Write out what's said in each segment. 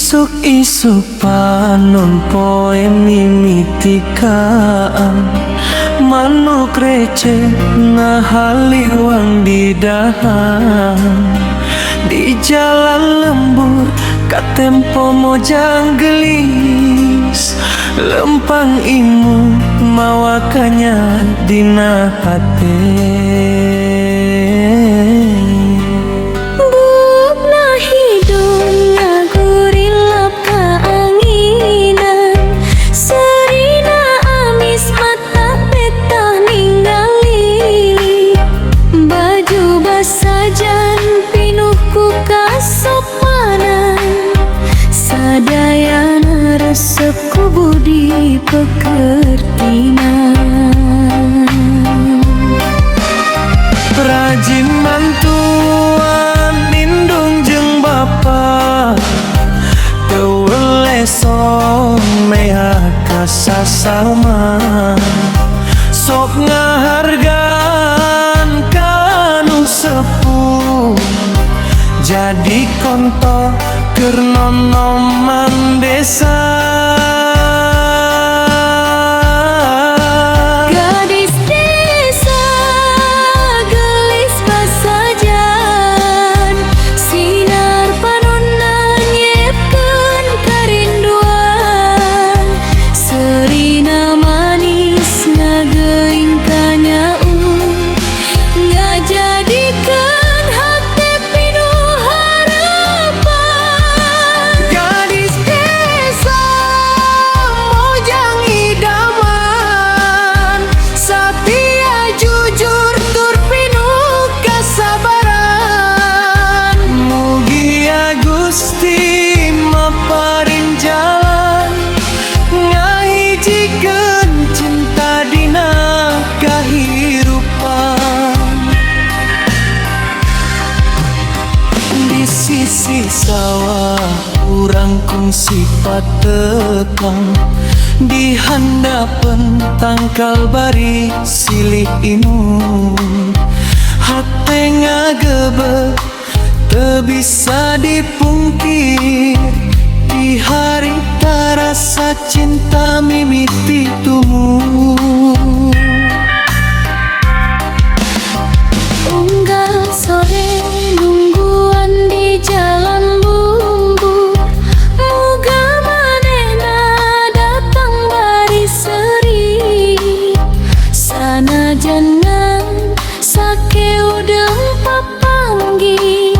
Isuk-isuk panon poe mimitikaan manuk receh ngahaliwang di dahan di jalan lembur katempo mojang gelis lempang imu mawakanya dina hate. Sadayana resepku budi pekertinan Rajin mantuan lindung jeung bapa teu song mea kasasama sok ngahargaan kanu sepuh jadi konto keur nonoman desa. Gadis desa gelis pasajan sinar panunan nyepkeun karinduan serina manis ngageuing kanyaun ngajadikeun hate pinuh harapan. Gadis desa mojang idaman satia jujur tur pinuh kasabaran mugia Gusti maparin jalan ngahijikeun cinta dina kahirupan. Di sisi sawah urang kungsi patekang di handapen tangkal bari silih imun hate ngagebeg teu bisa dipungkir di hari tarasa cinta mimiti tumbuh. Unggal sore nungguan di jalan bumbu muga manehna datang bari seri sanajan ngan sakeudeung papanggi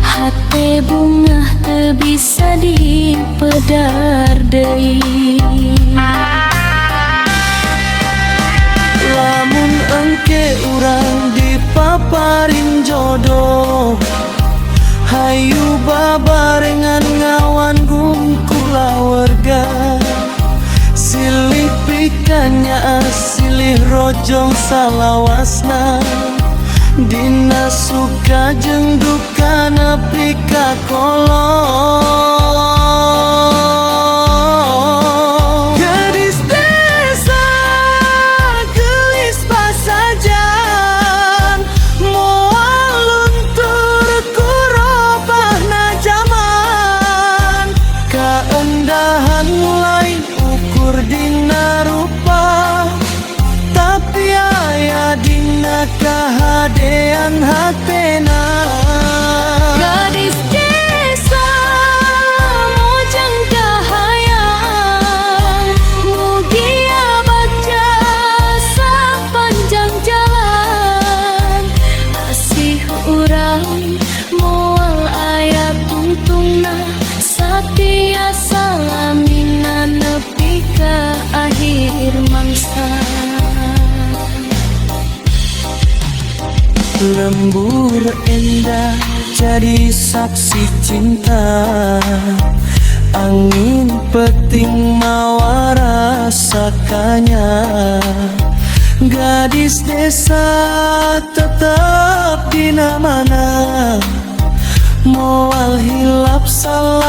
hate bungah teu bisa dipedar deui. Lamun engke urang dipaparin jodoh hayu babarengan ngawan gungkula warga silih pikanya silih rojong salawasna dina suka jeung duka nepi ka kolong. Gadis desa gelis pasajan moal luntur ku robahna jaman kaendahan lain ukur dina rupa tapi aya dina kahadean hatena. Gadis desa mojang kahayang mugia baca sapanjang jalan asih urang moal aya tungtungna satia salamina nepi ka akhir mangsa. Lembur endah jadi saksi cinta angin peting mawa rasakannya. Gadis desa tetap di mana moal hilap salah